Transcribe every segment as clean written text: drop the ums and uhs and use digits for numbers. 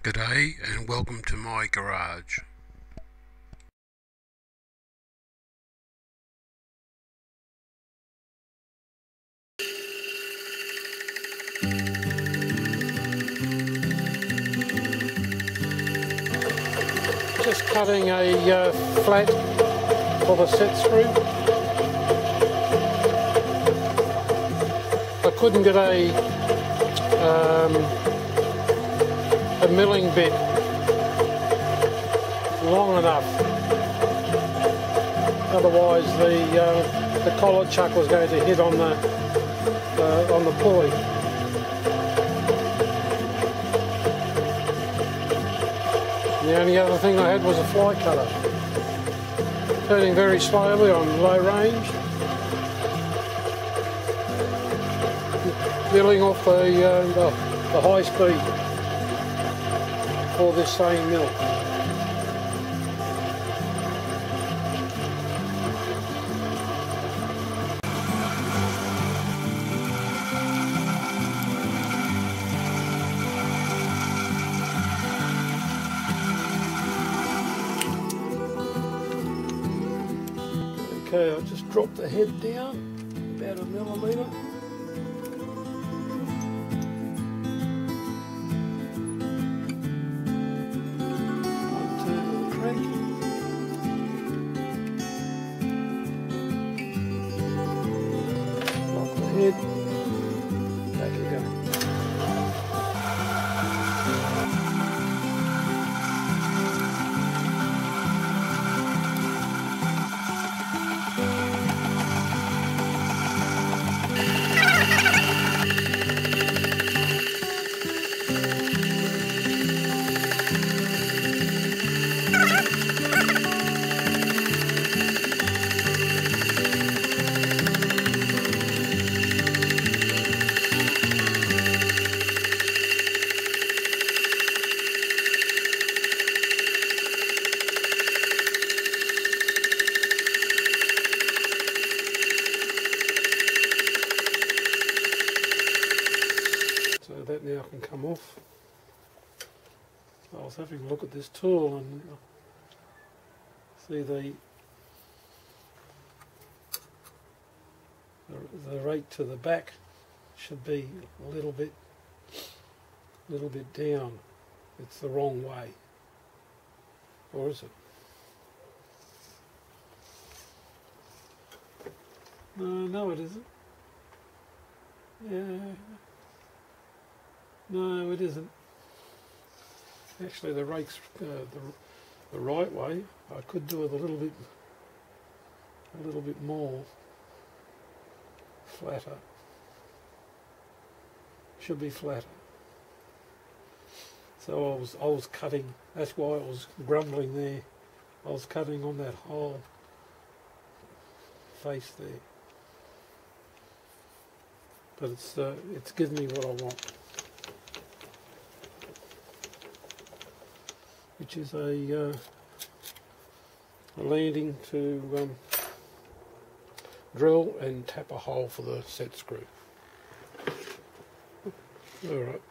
G'day and welcome to my garage. Just cutting a flat for the set screw. I couldn't get a milling bit long enough, otherwise the collet chuck was going to hit on the pulley. The only other thing I had was a fly cutter. Turning very slowly on low range. Milling off the high speed for this same mill. Okay, I'll just drop the head down about a millimetre. Turn the crank. Lock the head. Back again. So that now can come off. I was having a look at this tool and see the rate to the back should be a little bit down. It's the wrong way, or is it? No, it isn't. Yeah. No, it isn't. Actually, the rake's the right way. I could do it a little bit more flatter. Should be flatter. So I was cutting. That's why I was grumbling there. I was cutting on that whole face there. But it's given me what I want, which is a landing to drill and tap a hole for the set screw. Alright.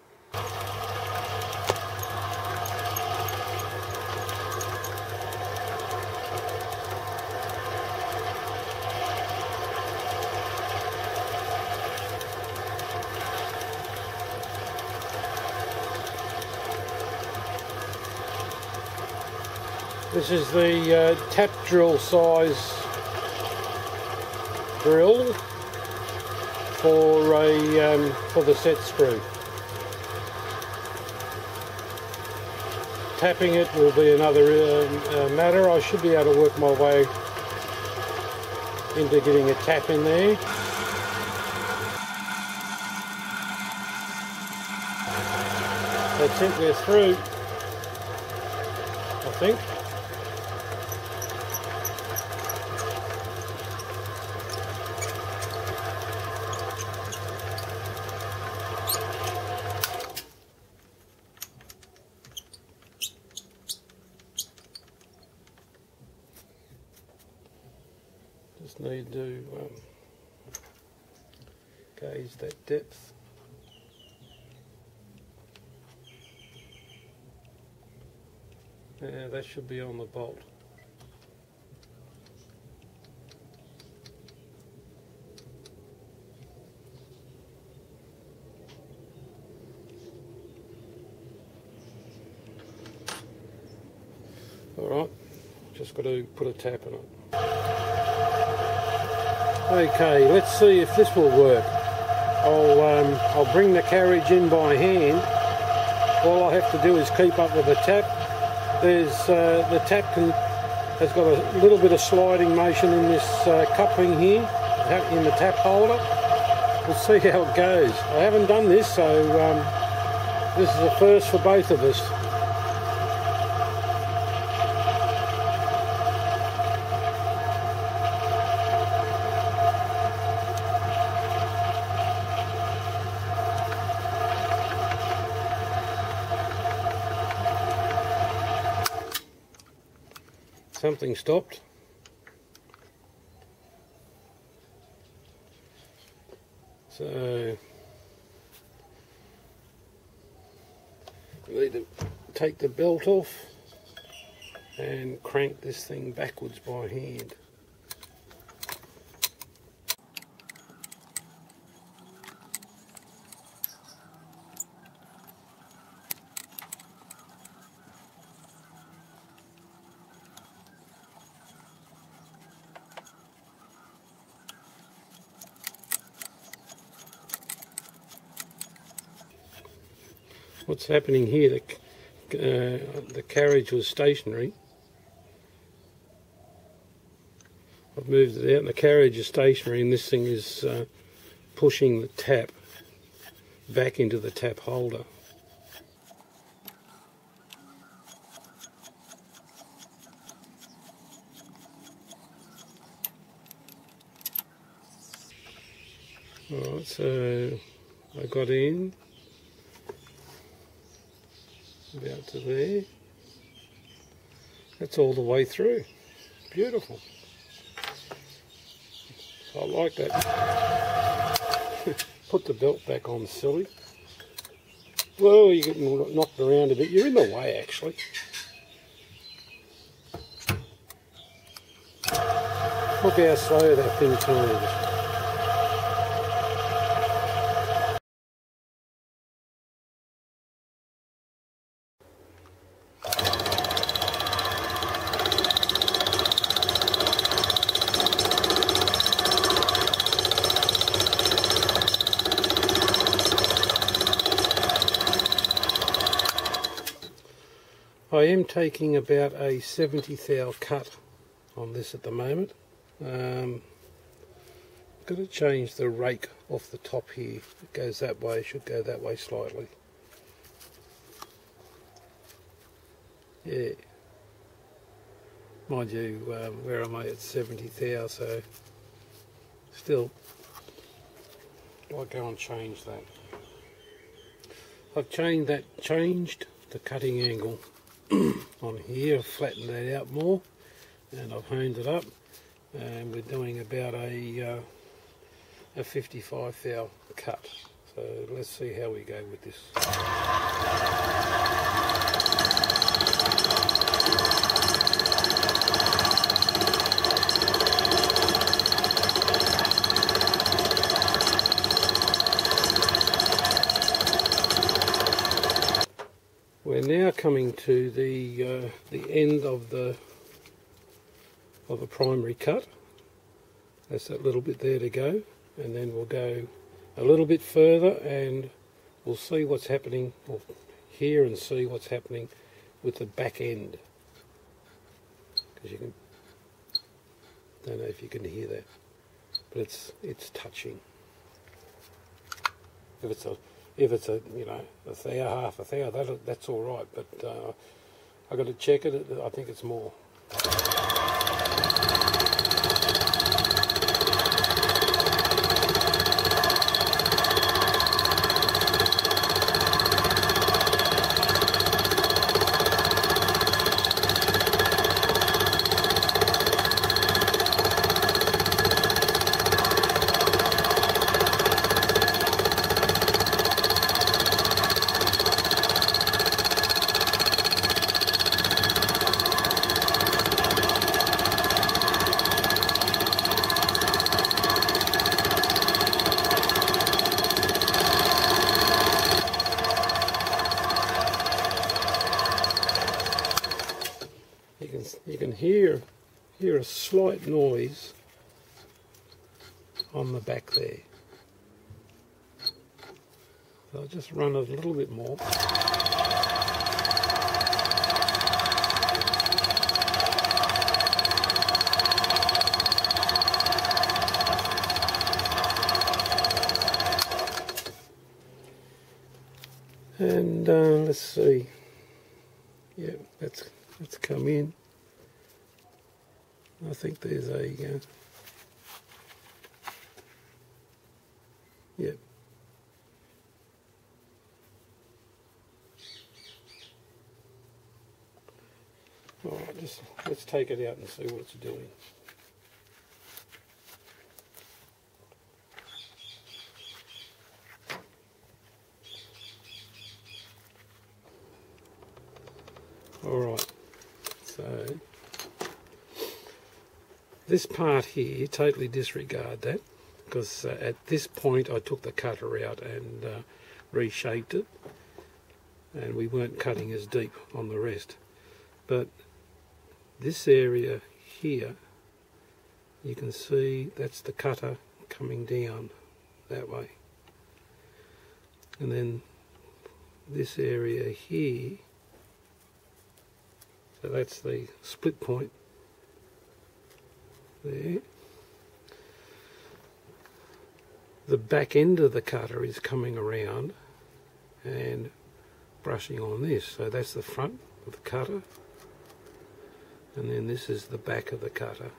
This is the tap drill size drill for the set screw. Tapping it will be another matter. I should be able to work my way into getting a tap in there. That's it, we're through, I think. Just need to gauge that depth. Yeah, that should be on the bolt. Alright, just got to put a tap in it. Okay, let's see if this will work. I'll bring the carriage in by hand. All I have to do is keep up with the tap. The tap has got a little bit of sliding motion in this coupling here, in the tap holder. We'll see how it goes. I haven't done this, so this is a first for both of us. Something stopped. So I need to take the belt off and crank this thing backwards by hand. What's happening here, the carriage was stationary. I've moved it out and the carriage is stationary, and this thing is pushing the tap back into the tap holder. Alright, so I got in about to there. That's all the way through. Beautiful. I like that. Put the belt back on, silly. Well, you're getting knocked around a bit. You're in the way, actually. Look how slow that thing turns. I am taking about a 70th thou cut on this at the moment. Got to change the rake off the top here. It goes that way, it should go that way slightly. Yeah. Mind you, where am I at 70th thou, so still, I'll go and change that. I've changed the cutting angle on here. I've flattened that out more and I've honed it up, and we're doing about a 55 thou cut. So let's see how we go with this. We're now coming to the end of a primary cut. That's that little bit there to go, and then we'll go a little bit further and we'll see what's happening, or hear and see what's happening with the back end. Because you can, don't know if you can hear that, but it's touching. If it's a you know, a thou, half a thou, that's all right. But I've got to check it. I think it's more. you can hear a slight noise on the back there. So I'll just run it a little bit more. And let's see. Yeah, that's come in. I think there's a yeah. All right, let's take it out and see what it's doing. All right, so this part here, totally disregard that, because at this point I took the cutter out and reshaped it, and we weren't cutting as deep on the rest. But this area here, you can see that's the cutter coming down that way. And then this area here, so that's the split point there. The back end of the cutter is coming around and brushing on this. So that's the front of the cutter, and then this is the back of the cutter.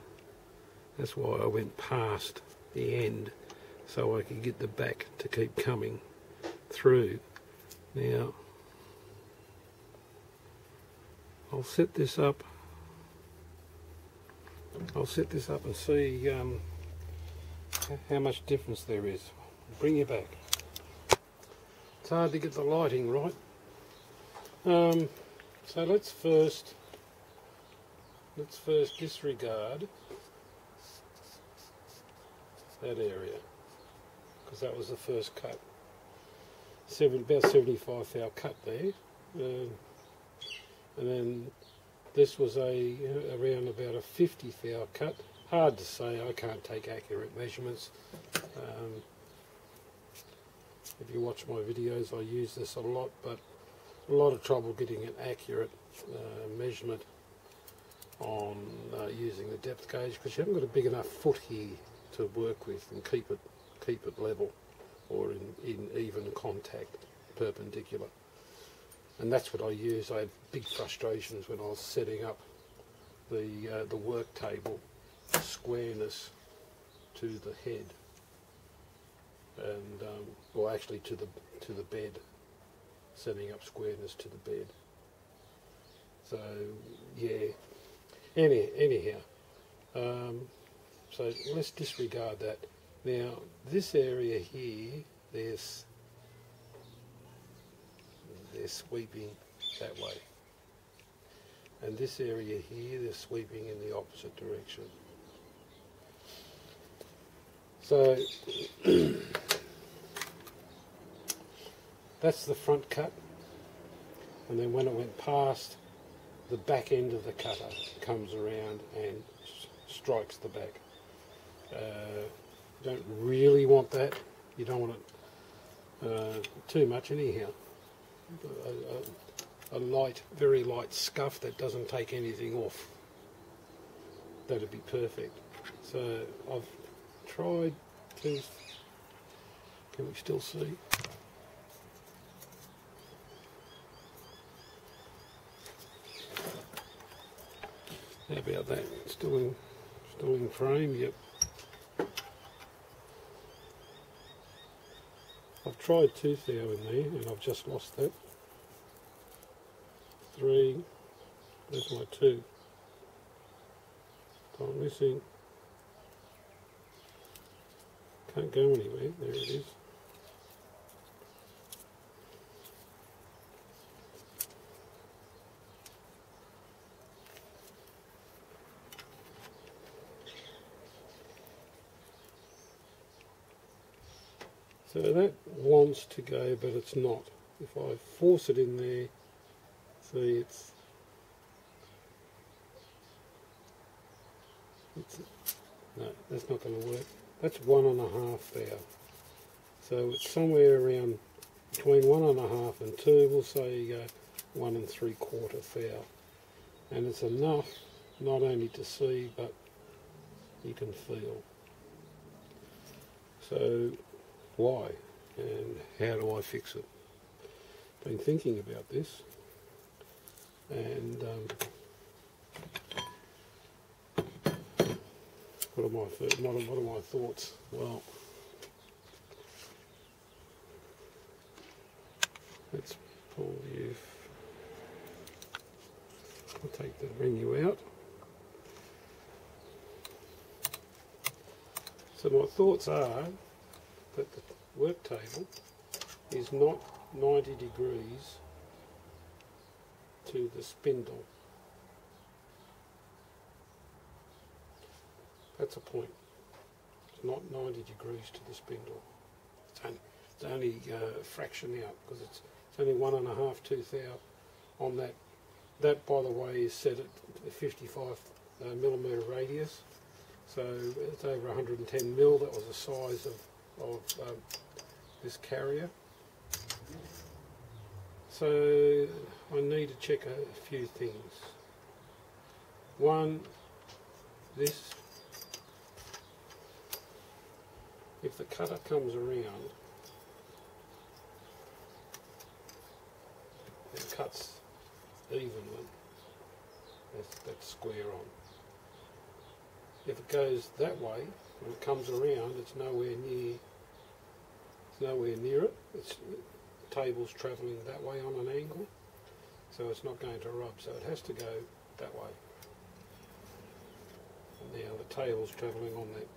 That's why I went past the end, so I could get the back to keep coming through. Now I'll set this up and see how much difference there is. Bring you back. It's hard to get the lighting right. So let's first disregard that area, because that was the first cut. About 75 thou cut there. And then this was around about a 50 thou cut. Hard to say, I can't take accurate measurements. If you watch my videos, I use this a lot, but a lot of trouble getting an accurate measurement on using the depth gauge, because you haven't got a big enough foot here to work with and keep it level or in even contact, perpendicular. And that's what I use. I had big frustrations when I was setting up the work table squareness to the head, and or actually to the bed, setting up squareness to the bed. So yeah. Anyhow, so let's disregard that. Now this area here, they're sweeping that way, and this area here, they're sweeping in the opposite direction. So that's the front cut, and then when it went past, the back end of the cutter comes around and strikes the back. You don't really want that. You don't want it too much anyhow. A light, very light scuff that doesn't take anything off. That'd be perfect. So I've tried to, can we still see? How about that? Still in frame, yep. I've tried tooth thou in there and I've just lost that. 3, there's my 2. I'm missing. Can't go anywhere, there it is. So that wants to go, but it's not. If I force it in there, see, No, that's not going to work. That's 1.5 thou. So it's somewhere around between 1.5 and 2. We'll say 1 3/4 thou. And it's enough not only to see, but you can feel. So why and how do I fix it? Been thinking about this, and what are my thoughts? Well, let's pull you. I'll take the menu out. So my thoughts are that the work table is not 90 degrees to the spindle. That's a point. It's not 90 degrees to the spindle. It's only a fraction out, because it's only 1.5, 2 thou on that. That, by the way, is set at 55 millimetre radius. So it's over 110 mil. That was the size of this carrier. So I need to check a few things. One, this. If the cutter comes around, it cuts evenly. That's square on. If it goes that way, when it comes around, it's nowhere near it. The table's travelling that way on an angle, so it's not going to rub. So it has to go that way. And now the table's travelling on that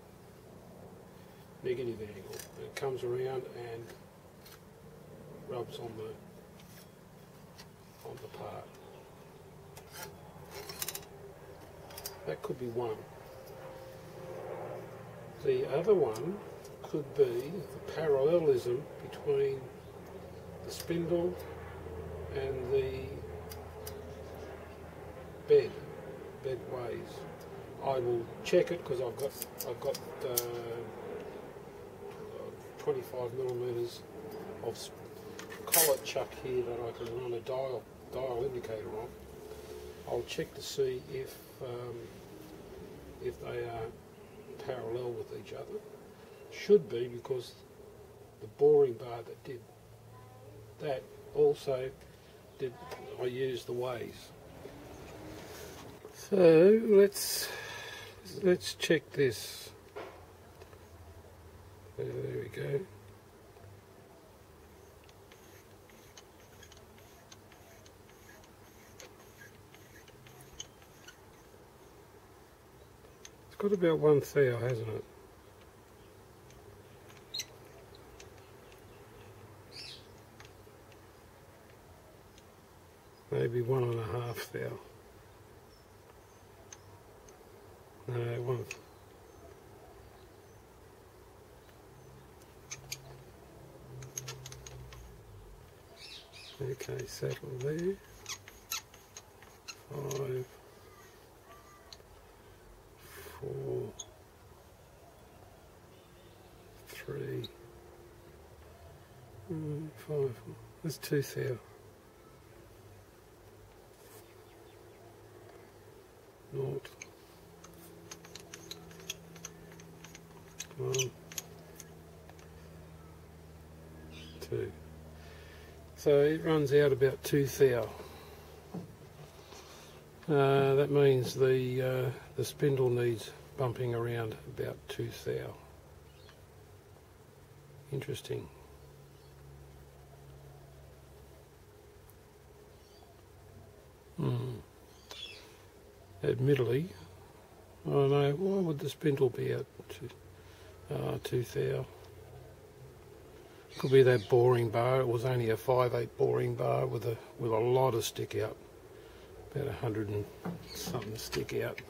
negative angle. And it comes around and rubs on the part. That could be one. The other one could be the parallelism between the spindle and the bed ways. I will check it because I've got 25 millimetres of collet chuck here that I can run a dial indicator on. I'll check to see if they are parallel with each other. Should be, because the boring bar that did that also did. I used the ways. So let's check this. There we go. It's got about 1 thou, hasn't it? Maybe 1.5 thou. No, 1. Okay, settle there. 5, 4, 3, 5. That's 2 thou. 0. 1, 2. So it runs out about 2 thou. That means the spindle needs bumping around about 2 thou. Interesting. Admittedly, I don't know, why would the spindle be out 2 thou? Could be that boring bar. It was only a 5/8 boring bar with a lot of stick out, about 100 and something stick out.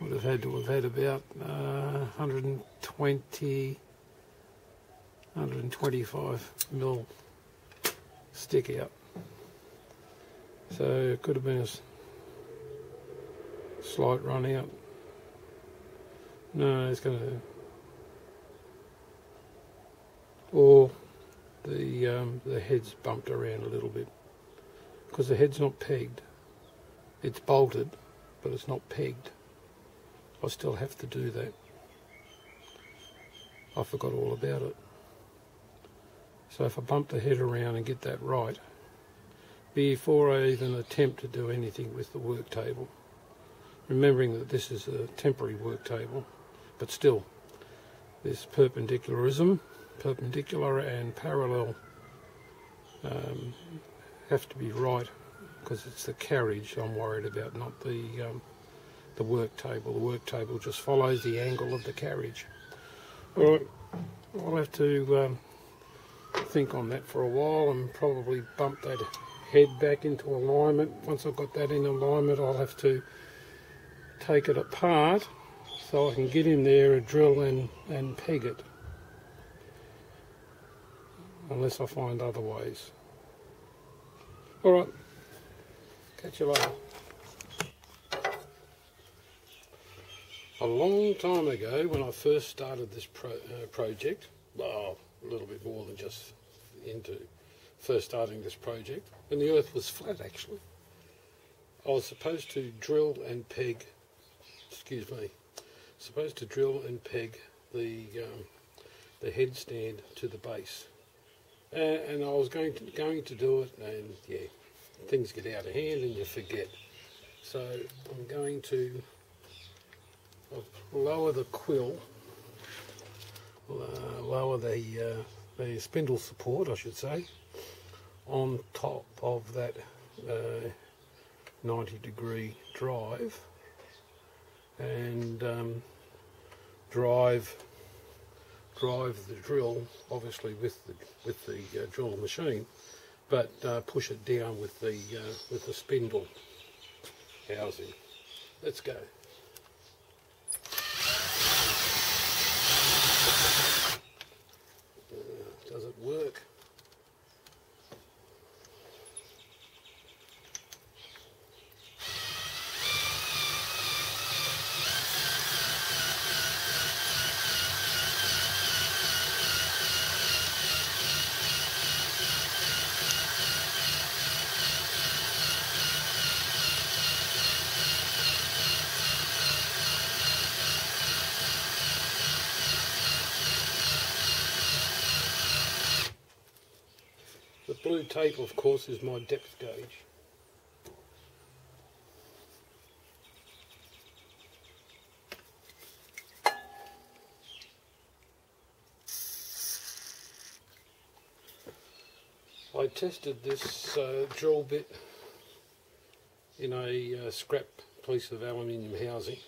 Would have had to have had about 120, 125 mil stick out. So it could have been a slight run out. No, it's going to, or the head's bumped around a little bit because the head's not pegged. It's bolted, but it's not pegged. I still have to do that. I forgot all about it. So if I bump the head around and get that right, before I even attempt to do anything with the work table, remembering that this is a temporary work table, but still, this perpendicular and parallel have to be right, because it's the carriage I'm worried about, not the work table. The work table just follows the angle of the carriage. Alright, I'll have to think on that for a while and probably bump that head back into alignment. Once I've got that in alignment, I'll have to take it apart so I can get in there and drill and peg it, unless I find other ways. Alright, catch you later. A long time ago, when I first started this project, well, a little bit more than just into first starting this project, when the earth was flat actually, I was supposed to drill and peg, the headstand to the base, and I was going to do it, and yeah, things get out of hand and you forget. So I'm going to lower the quill, lower the spindle support, I should say, on top of that 90-degree drive, and drive the drill, obviously with the drill machine, but push it down with the spindle housing. Let's go. Does it work? The blue tape, of course, is my depth gauge. I tested this drill bit in a scrap piece of aluminium housing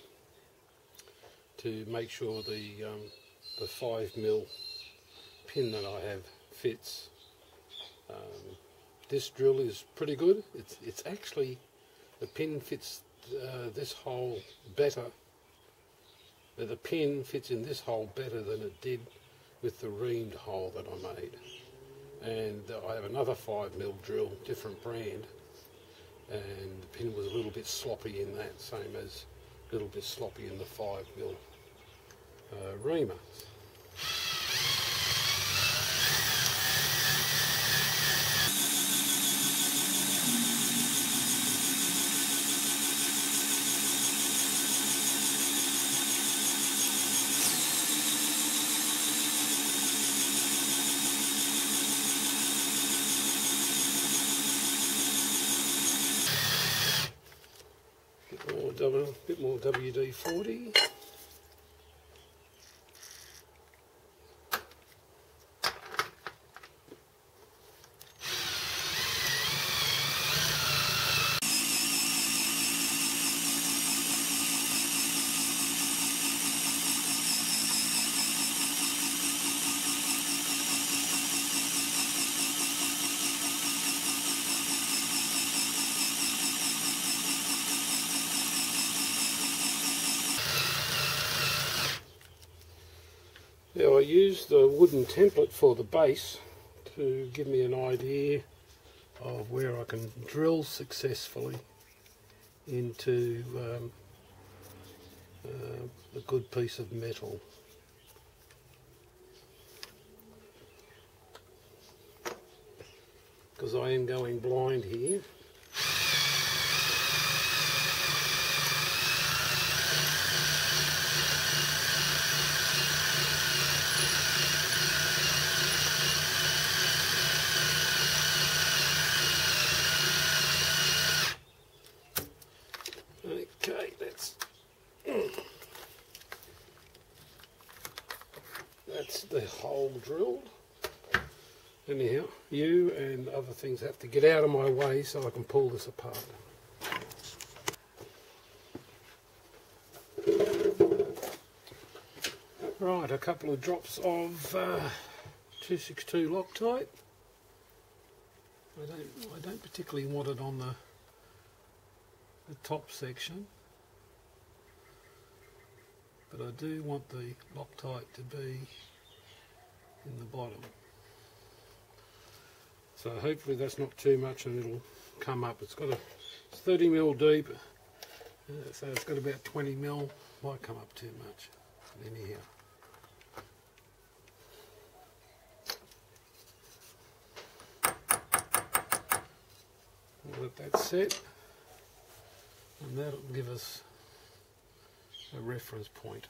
to make sure the 5mm pin that I have fits. This drill is pretty good. It's actually, the pin fits this hole better. The pin fits in this hole better than it did with the reamed hole that I made. And I have another 5mm drill, different brand, and the pin was a little bit sloppy in that, same as a little bit sloppy in the 5mm reamer. Bit more WD-40. Now I used the wooden template for the base to give me an idea of where I can drill successfully into a good piece of metal. Because I am going blind here. Okay, that's the hole drilled. Anyhow, you and other things have to get out of my way so I can pull this apart. Right, a couple of drops of 262 Loctite. I don't particularly want it on the top section, but I do want the Loctite to be in the bottom. So hopefully that's not too much and it'll come up. It's 30mm deep, so it's got about 20mm. Might come up too much. But anyhow. We'll let that set, and that'll give us a reference point.